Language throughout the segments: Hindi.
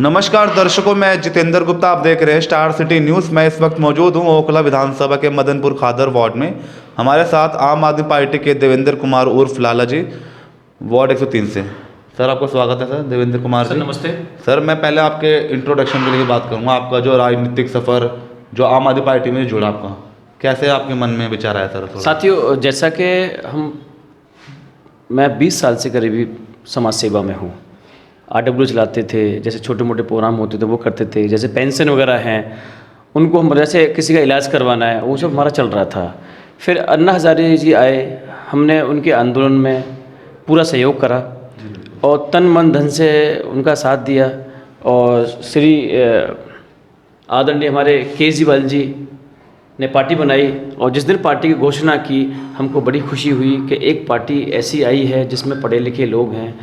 नमस्कार दर्शकों, मैं जितेंद्र गुप्ता। आप देख रहे हैं स्टार सिटी न्यूज़। मैं इस वक्त मौजूद हूं ओखला विधानसभा के मदनपुर खादर वार्ड में। हमारे साथ आम आदमी पार्टी के देवेंद्र कुमार उर्फ लाला जी, वार्ड 103 से। सर आपका स्वागत है। सर देवेंद्र कुमार जी, नमस्ते। सर मैं पहले आपके इंट्रोडक्शन के लिए बात करूँगा। आपका जो राजनीतिक सफ़र जो आम आदमी पार्टी में जुड़ा, आपका कैसे आपके मन में विचार आया सर? साथियों, जैसा कि मैं 20 साल से करीबी समाज सेवा में हूँ। RW चलाते थे, जैसे छोटे मोटे प्रोग्राम होते थे वो करते थे, जैसे पेंशन वगैरह हैं उनको हम, जैसे किसी का इलाज करवाना है वो सब हमारा चल रहा था। फिर अन्ना हज़ारे जी आए, हमने उनके आंदोलन में पूरा सहयोग करा और तन मन धन से उनका साथ दिया। और श्री आदरणीय हमारे केजरीवाल जी ने पार्टी बनाई और जिस दिन पार्टी की घोषणा की हमको बड़ी खुशी हुई कि एक पार्टी ऐसी आई है जिसमें पढ़े लिखे लोग हैं।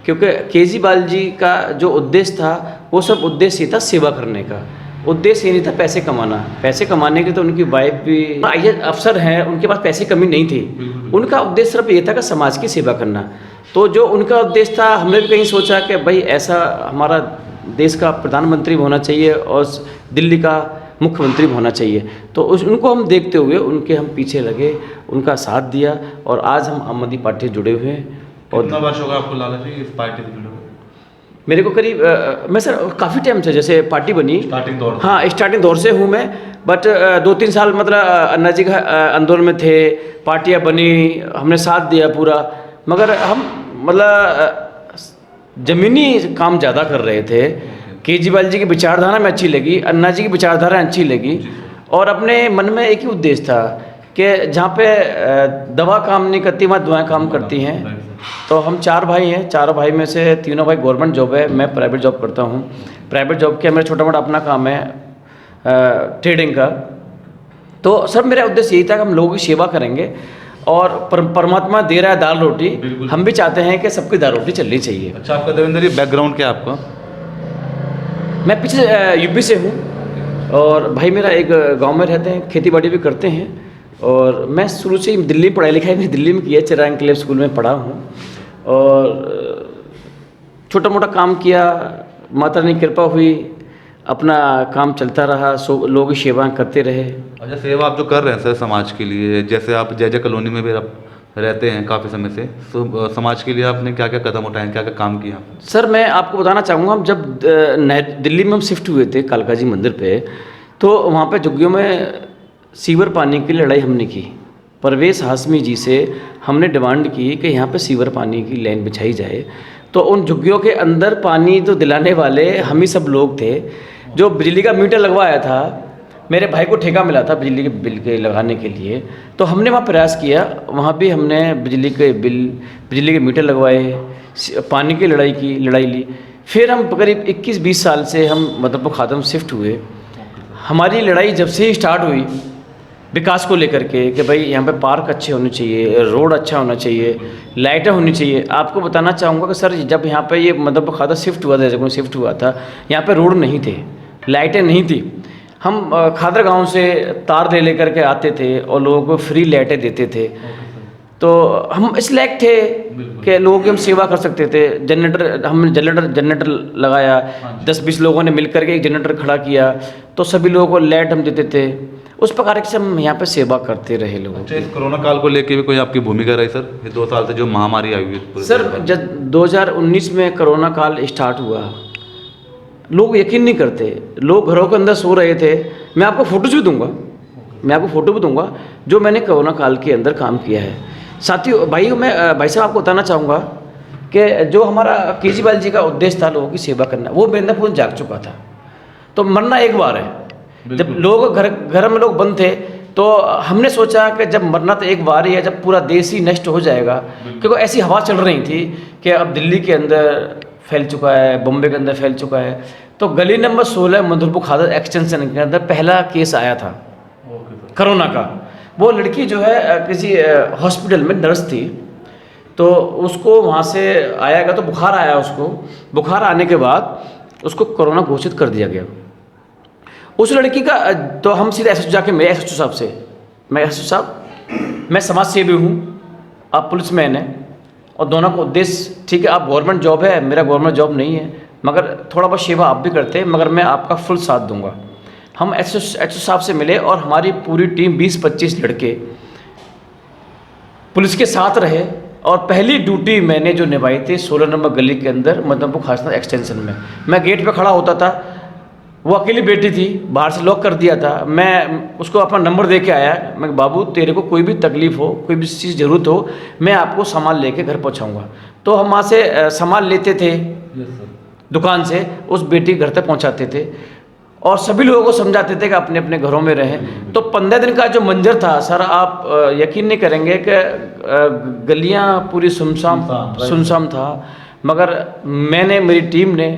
क्योंकि केजरीवाल जी का जो उद्देश्य था वो सब उद्देश्य ही था सेवा करने का, उद्देश्य ये नहीं था पैसे कमाना। पैसे कमाने के तो उनकी वाइफ भी IAS अफसर हैं, उनके पास पैसे कमी नहीं थी। उनका उद्देश्य सिर्फ ये था कि समाज की सेवा करना। तो जो उनका उद्देश्य था, हमने भी कहीं सोचा कि भाई ऐसा हमारा देश का प्रधानमंत्री होना चाहिए और दिल्ली का मुख्यमंत्री होना चाहिए। तो उनको हम देखते हुए उनके हम पीछे लगे, उनका साथ दिया और आज हम आम आदमी पार्टी से जुड़े हुए हैं। और कितना वर्ष होगा आपको लाला जी इस पार्टी से जुड़े हुए? मेरे को करीब मैं सर काफ़ी टाइम से, जैसे पार्टी बनी स्टार्टिंग दौर? हाँ, स्टार्टिंग दौर से हूँ मैं। बट 2-3 साल मतलब अन्ना जी का आंदोलन में थे, पार्टियाँ बनी, हमने साथ दिया पूरा। मगर हम मतलब ज़मीनी काम ज़्यादा कर रहे थे। केजरीवाल जी की विचारधारा में अच्छी लगी, अन्ना जी की विचारधारा अच्छी लगी और अपने मन में एक ही उद्देश्य था कि जहाँ पे दवा काम नहीं करती वहाँ दुआएं काम करती हैं। तो हम 4 भाई हैं, 4 भाई में से 3 भाई गवर्नमेंट जॉब है, मैं प्राइवेट जॉब करता हूँ। प्राइवेट जॉब के मेरा छोटा मोटा अपना काम है ट्रेडिंग का। तो सर मेरा उद्देश्य यही था कि हम लोगों की सेवा करेंगे और परमात्मा दे रहा है दाल रोटी, हम भी चाहते हैं कि सबकी दाल रोटी चलनी चाहिए। अच्छा, आपका देवेंद्र जी बैकग्राउंड क्या है आपका? मैं पीछे UP से हूँ और भाई मेरा एक गांव में रहते हैं, खेती बाड़ी भी करते हैं। और मैं शुरू से ही दिल्ली पढ़ाई लिखाई भी दिल्ली में किया, चिराग एन्क्लेव स्कूल में पढ़ा हूँ और छोटा मोटा काम किया। माता रानी की कृपा हुई, अपना काम चलता रहा, लोगों की सेवा करते रहे। अच्छा, सेवा आप जो कर रहे हैं सर समाज के लिए, जैसे आप जय कॉलोनी में भी आप रहते हैं काफ़ी समय से, तो समाज के लिए आपने क्या क्या कदम उठाए, क्या क्या काम किया? सर मैं आपको बताना चाहूँगा, हम जब दिल्ली में हम शिफ्ट हुए थे कालका जी मंदिर पे, तो वहाँ पे झुग्गियों में सीवर पानी की लड़ाई हमने की। परवेज़ हाशमी जी से हमने डिमांड की कि यहाँ पे सीवर पानी की लाइन बिछाई जाए। तो उन झुग्गियों के अंदर पानी तो दिलाने वाले हम ही सब लोग थे। जो बिजली का मीटर लगवाया था, मेरे भाई को ठेका मिला था बिजली के बिल के लगाने के लिए, तो हमने वहाँ प्रयास किया, वहाँ भी हमने बिजली के बिल, बिजली के मीटर लगवाए, पानी की लड़ाई ली। फिर हम करीब 21-20 साल से हम मदनपुर खादर शिफ्ट हुए। हमारी लड़ाई जब से ही स्टार्ट हुई विकास को लेकर के कि भाई यहाँ पे पार्क अच्छे होने चाहिए, रोड अच्छा होना चाहिए, लाइटें होनी चाहिए। आपको बताना चाहूँगा कि सर जब यहाँ पे ये मदनपुर खादर शिफ्ट हुआ था, जब शिफ्ट हुआ था, यहाँ पे रोड नहीं थे, लाइटें नहीं थी। हम खादर गांव से तार ले लेकर के आते थे और लोगों को फ्री लाइटें देते थे। तो हम इस लायक थे कि लोगों की हम सेवा कर सकते थे। हमने जनरेटर लगाया, 10-20 लोगों ने मिलकर के एक जनरेटर खड़ा किया, तो सभी लोगों को लाइट हम देते थे। उस प्रकार से हम यहाँ पे सेवा करते रहे लोगों की। इस कोरोना काल को लेके भी कोई आपकी भूमिका रही सर? ये 2 साल से जो महामारी आई हुई है सर, जब 2019 में कोरोना काल स्टार्ट हुआ, लोग यकीन नहीं करते, लोग घरों के अंदर सो रहे थे। मैं आपको फोटोज भी दूंगा, जो मैंने कोरोना काल के अंदर काम किया है। साथियों, भाई साहब आपको बताना चाहूँगा कि जो हमारा केजरीवाल जी का उद्देश्य था लोगों की सेवा करना, वो मेरे अंदर पूर्ण जाग चुका था। तो मरना एक बार है। जब लोग घर में लोग बंद थे, तो हमने सोचा कि जब मरना तो एक बार ही है, जब पूरा देश ही नष्ट हो जाएगा। क्योंकि ऐसी हवा चल रही थी कि अब दिल्ली के अंदर फैल चुका है, बॉम्बे के अंदर फैल चुका है। तो गली नंबर 16 मदनपुर खादर एक्सटेंशन के अंदर पहला केस आया था कोरोना का। वो लड़की जो है किसी हॉस्पिटल में नर्स थी, तो उसको वहाँ से आया तो बुखार आया उसको। बुखार आने के बाद उसको कोरोना घोषित कर दिया गया। उस लड़की का तो हम सीधे SHO जाके मैं SHO साहब से, मैं SHO साहब मैं समाज सेवी हूँ, आप पुलिस मैन हैं, और दोनों का उद्देश्य ठीक है, आप गवर्नमेंट जॉब है, मेरा गवर्नमेंट जॉब नहीं है, मगर थोड़ा बहुत सेवा आप भी करते हैं, मगर मैं आपका फुल साथ दूंगा। हम एचओ साहब से मिले और हमारी पूरी टीम 20-25 लड़के पुलिस के साथ रहे और पहली ड्यूटी मैंने जो निभाई थी 16 नंबर गली के अंदर मदनपुर खासनगर एक्सटेंशन में। मैं गेट पे खड़ा होता था, वो अकेली बेटी थी, बाहर से लॉक कर दिया था। मैं उसको अपना नंबर दे के आया, मैं बाबू तेरे को कोई भी तकलीफ़ हो, कोई भी चीज़ ज़रूरत हो, मैं आपको सामान लेके घर पहुंचाऊंगा। तो हम वहाँ से सामान लेते थे दुकान से, उस बेटी घर तक पहुंचाते थे और सभी लोगों को समझाते थे कि अपने अपने घरों में रहें। तो 15 दिन का जो मंजर था सर, आप यकीन नहीं करेंगे कि गलियां पूरी सुनसान था, मगर मैंने, मेरी टीम ने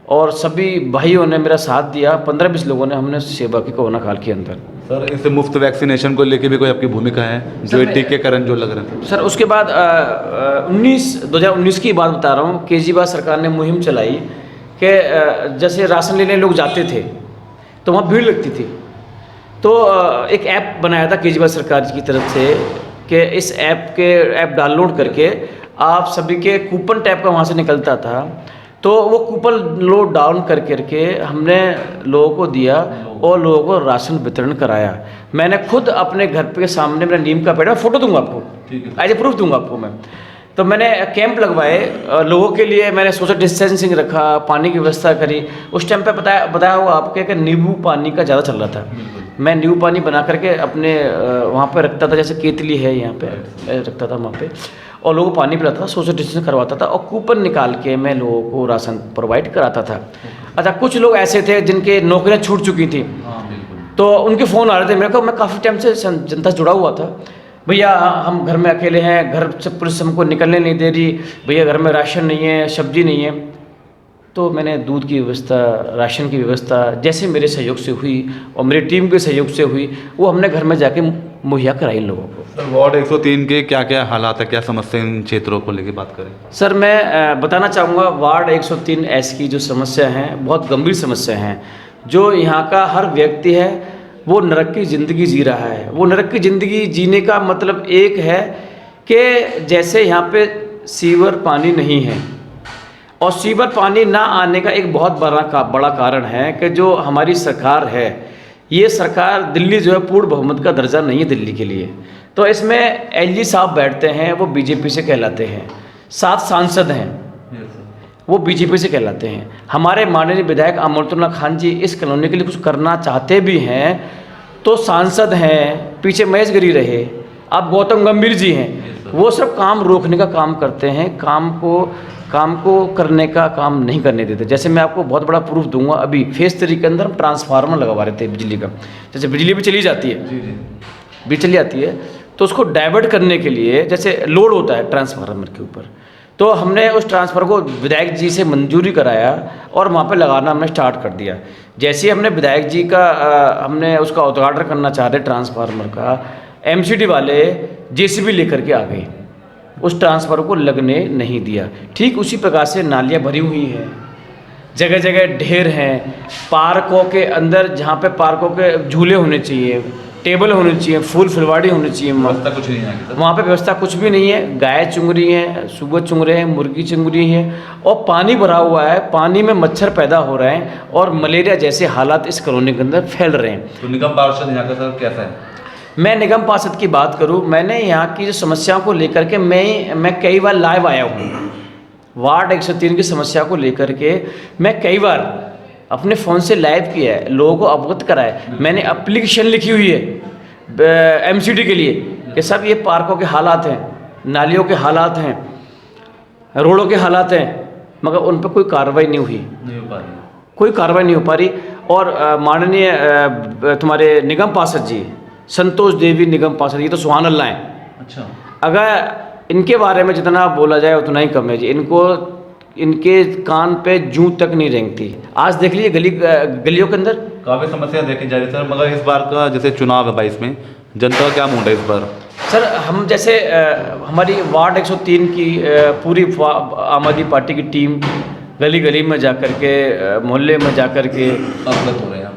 और सभी भाइयों ने मेरा साथ दिया। 15-20 लोगों ने हमने सेवा की कोरोना काल के अंदर। सर इसे मुफ्त वैक्सीनेशन को लेके भी कोई आपकी भूमिका है जो टीकाकरण जो लग रहे थे? सर उसके बाद 2019 की बात बता रहा हूँ, केजरीवाल सरकार ने मुहिम चलाई कि जैसे राशन लेने लोग जाते थे तो वहाँ भीड़ लगती थी, तो एक ऐप बनाया था केजरीवाल सरकार की तरफ से कि इस ऐप डाउनलोड करके आप सभी के कूपन टैप का वहाँ से निकलता था, तो वो कूपन लोड डाउन करके हमने लोगों को दिया और लोगों को राशन वितरण कराया। मैंने खुद अपने घर के सामने मेरा नीम का पेड़ है, फोटो दूंगा आपको, एज ए प्रूफ दूंगा आपको मैं। तो मैंने कैंप लगवाए लोगों के लिए, मैंने सोशल डिस्टेंसिंग रखा, पानी की व्यवस्था करी। उस टाइम पे बताया हुआ आपके कि नींबू पानी का ज़्यादा चल रहा था। मैं नींबू पानी बना करके अपने वहाँ पे रखता था, जैसे केतली है यहाँ पे रखता था वहाँ पे, और लोगों को पानी पिलाता था, सोशल डिस्टेंस करवाता था और कूपन निकाल के मैं लोगों को राशन प्रोवाइड कराता था। अच्छा, कुछ लोग ऐसे थे जिनके नौकरियाँ छूट चुकी थी, तो उनके फ़ोन आ रहे थे मेरे को। मैं काफ़ी टाइम से जनता से जुड़ा हुआ था, भैया हम घर में अकेले हैं, घर से पुलिस हमको निकलने नहीं दे रही, भैया घर में राशन नहीं है, सब्जी नहीं है। तो मैंने दूध की व्यवस्था, राशन की व्यवस्था जैसे मेरे सहयोग से हुई और मेरी टीम के सहयोग से हुई, वो हमने घर में जाके मुहैया कराई इन लोगों को। सर वार्ड 103 के क्या क्या हालात है, क्या समस्या इन क्षेत्रों को लेकर बात करें? सर मैं बताना चाहूँगा, वार्ड 103 एस की जो समस्या हैं बहुत गंभीर समस्या हैं। जो यहाँ का हर व्यक्ति है वो नरक की ज़िंदगी जी रहा है। वो नरक की ज़िंदगी जीने का मतलब एक है कि जैसे यहाँ पे सीवर पानी नहीं है, और सीवर पानी ना आने का एक बहुत बड़ा कारण है कि जो हमारी सरकार है, ये सरकार दिल्ली जो है पूर्ण बहुमत का दर्जा नहीं है दिल्ली के लिए। तो इसमें एलजी साहब बैठते हैं, वो बीजेपी से कहलाते हैं, 7 सांसद हैं वो बीजेपी से कहलाते हैं। हमारे माननीय विधायक अमृतुल्लाह खान जी इस कॉलोनी के लिए कुछ करना चाहते भी हैं तो सांसद हैं, पीछे महेश गिरी रहे, अब गौतम गंभीर जी हैं, वो सब काम रोकने का काम करते हैं, काम को करने का काम नहीं करने देते। जैसे मैं आपको बहुत बड़ा प्रूफ दूंगा, अभी फेज 3 के अंदर हम ट्रांसफार्मर लगवा रहे थे बिजली का। जैसे बिजली भी चली जाती है, बिजली चली जाती है, तो उसको डाइवर्ट करने के लिए जैसे लोड होता है ट्रांसफार्मर के ऊपर, तो हमने उस ट्रांसफर को विधायक जी से मंजूरी कराया और वहाँ पे लगाना हमने स्टार्ट कर दिया। जैसे ही हमने विधायक जी का हमने उसका उद्घाटन करना चाह रहे ट्रांसफार्मर का, एमसीडी वाले जेसीबी लेकर के आ गए, उस ट्रांसफर को लगने नहीं दिया। ठीक उसी प्रकार से नालियाँ भरी हुई हैं, जगह जगह ढेर हैं, पार्कों के अंदर जहाँ पे पार्कों के झूले होने चाहिए, टेबल होनी चाहिए, फूल फुलवाड़ी होनी चाहिए, व्यवस्था कुछ नहीं है वहाँ पे व्यवस्था कुछ भी नहीं है। गाय चुंग रही हैं, सुअर चुंग रहे हैं, मुर्गी चुंग रही हैं, और पानी भरा हुआ है, पानी में मच्छर पैदा हो रहे हैं और मलेरिया जैसे हालात इस कॉलोनी के अंदर फैल रहे हैं। तो निगम पार्षद यहाँ का सर कैसा है? मैं निगम पार्षद की बात करूँ, मैंने यहाँ की जो समस्याओं को लेकर के मैं कई बार लाइव आया हूँ। वार्ड 103 की समस्या को लेकर के मैं कई बार अपने फ़ोन से लाइव किया है, लोगों को अवगत कराया। मैंने एप्लीकेशन लिखी हुई है एमसीडी के लिए कि सब ये पार्कों के हालात हैं, नालियों के हालात हैं, रोडों के हालात हैं, मगर उन पर कोई कार्रवाई नहीं हुई, कोई कार्रवाई नहीं हो पा रही। और माननीय तुम्हारे निगम पार्षद जी संतोष देवी निगम पार्षद, ये तो सुभान अल्लाह हैं। अच्छा, अगर इनके बारे में जितना बोला जाए उतना ही कम है जी। इनके कान पे जूं तक नहीं रेंगती। आज देख लीजिए गलियों के अंदर काफ़ी समस्या देखी जा रही है सर, मगर इस बार का जैसे चुनाव है 22 में, जनता का क्या मूड है इस बार? सर हम जैसे हमारी वार्ड 103 की पूरी आम आदमी पार्टी की टीम गली गली में जा कर के, मोहल्ले में जा कर के अवगत हो रहे हैं,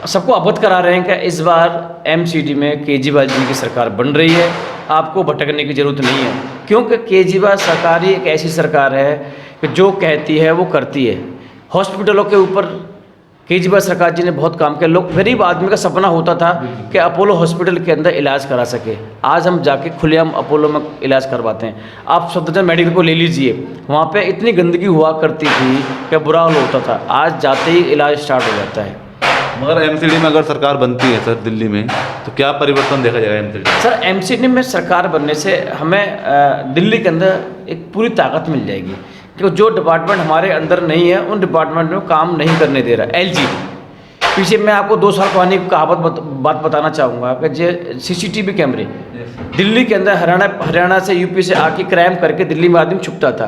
सबको अवगत करा रहे हैं कि इस बार एमसीडी में केजरीवाल जी की सरकार बन रही है, आपको भटकने की ज़रूरत नहीं है। क्योंकि केजरीवाल सरकार ही एक ऐसी सरकार है कि जो कहती है वो करती है। हॉस्पिटलों के ऊपर केजरीवाल सरकार जी ने बहुत काम किया। लोग, गरीब आदमी का सपना होता था कि अपोलो हॉस्पिटल के अंदर इलाज करा सके। आज हम जाके खुलेआम अपोलो में इलाज करवाते हैं। आप सफदरजंग मेडिकल को ले लीजिए, वहाँ पे इतनी गंदगी हुआ करती थी कि बुरा हाल होता था। आज जाते ही इलाज स्टार्ट हो जाता है। मगर एमसीडी में अगर सरकार बनती है सर दिल्ली में, तो क्या परिवर्तन देखा जाएगा एमसीडी? सर, एमसीडी में सरकार बनने से हमें दिल्ली के अंदर एक पूरी ताकत मिल जाएगी, क्योंकि जो डिपार्टमेंट हमारे अंदर नहीं है उन डिपार्टमेंट में काम नहीं करने दे रहा। एलजी पीछे मैं आपको 2 साल पुरानी कहावत बात बताना चाहूँगा कि जो सीसीटीवी कैमरे दिल्ली के अंदर हरियाणा से यूपी से आके क्राइम करके दिल्ली में आदमी छुपता था,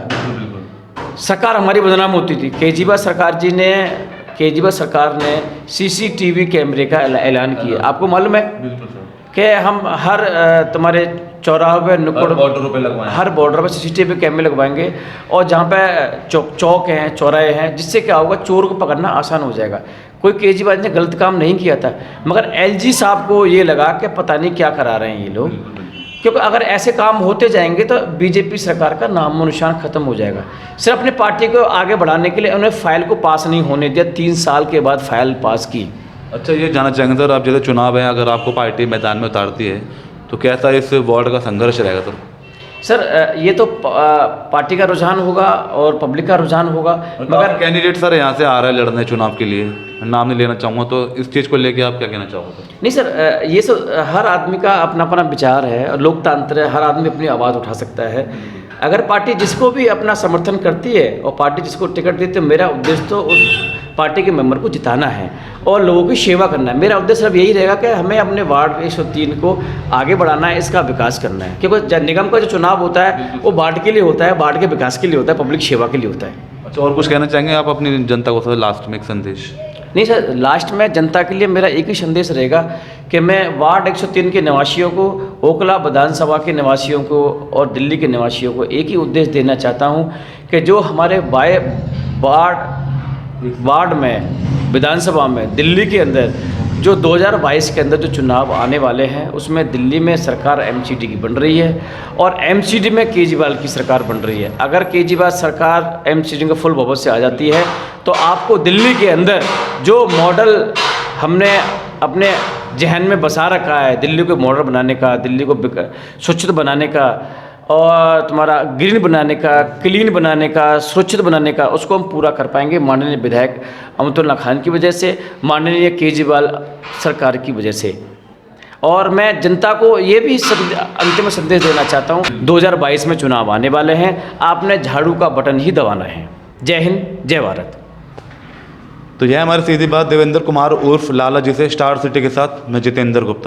सरकार हमारी बदनाम होती थी। केजरीवाल सरकार ने सीसीटीवी कैमरे का ऐलान किया। आपको मालूम है कि हम हर तुम्हारे चौराहे पे, नुक्कड़, बॉर्डरों पे लगवाएं, हर बॉर्डर पर सीसीटीवी कैमरे लगवाएंगे, और जहाँ पे चौक हैं, चौराहे हैं, जिससे क्या होगा, चोर को पकड़ना आसान हो जाएगा। कोई केजरीवाल ने गलत काम नहीं किया था, मगर एलजी साहब को ये लगा कि पता नहीं क्या करा रहे हैं ये लोग, क्योंकि अगर ऐसे काम होते जाएंगे तो बीजेपी सरकार का नामो निशान खत्म हो जाएगा। सिर्फ अपनी पार्टी को आगे बढ़ाने के लिए उन्हें फाइल को पास नहीं होने दिया, 3 साल के बाद फाइल पास की। अच्छा, ये जानना चाहेंगे सर, आप जैसे चुनाव है, अगर आपको पार्टी मैदान में उतारती है तो कैसा इस वार्ड का संघर्ष रहेगा सर? सर, ये तो पार्टी का रुझान होगा और पब्लिक का रुझान होगा, मगर कैंडिडेट सर यहाँ से आ रहा है लड़ने चुनाव के लिए, नाम नहीं लेना चाहूँगा, तो इस चीज़ को लेके आप क्या कहना चाहोगे? नहीं सर, ये सब हर आदमी का अपना अपना विचार है, लोकतंत्र है, हर आदमी अपनी आवाज़ उठा सकता है। अगर पार्टी जिसको भी अपना समर्थन करती है और पार्टी जिसको टिकट देती है, मेरा उद्देश्य तो उस पार्टी के मेंबर को जिताना है और लोगों की सेवा करना है। मेरा उद्देश्य सिर्फ यही रहेगा कि हमें अपने वार्ड 103 को आगे बढ़ाना है, इसका विकास करना है, क्योंकि निगम का जो चुनाव होता है वो वार्ड के लिए होता है, वार्ड के विकास के लिए होता है, पब्लिक सेवा के लिए होता है। अच्छा, और कुछ कहना चाहेंगे आप अपनी जनता को सर, लास्ट में एक संदेश? नहीं सर, लास्ट में जनता के लिए मेरा एक ही संदेश रहेगा कि मैं वार्ड 103 के निवासियों को, ओखला विधानसभा के निवासियों को और दिल्ली के निवासियों को एक ही उद्देश्य देना चाहता हूं कि जो हमारे वार्ड में, विधानसभा में, दिल्ली के अंदर जो 2022 के अंदर जो चुनाव आने वाले हैं, उसमें दिल्ली में सरकार एमसीडी की बन रही है और एमसीडी में केजरीवाल की सरकार बन रही है। अगर केजरीवाल सरकार एमसीडी के फुल बहुमत से आ जाती है तो आपको दिल्ली के अंदर जो मॉडल हमने अपने जहन में बसा रखा है, दिल्ली को मॉडल बनाने का, दिल्ली को स्वच्छ बनाने का और तुम्हारा ग्रीन बनाने का, क्लीन बनाने का, सुरक्षित बनाने का, उसको हम पूरा कर पाएंगे माननीय विधायक अमृतुल्ला खान की वजह से, माननीय केजरीवाल सरकार की वजह से। और मैं जनता को ये भी अंतिम संदेश देना चाहता हूँ, 2022 में चुनाव आने वाले हैं, आपने झाड़ू का बटन ही दबाना है। जय हिंद, जय भारत। तो यह हमारी सीधी बात देवेंद्र कुमार उर्फ लाला जी से, स्टार सिटी के साथ मैं जितेंद्र गुप्ता।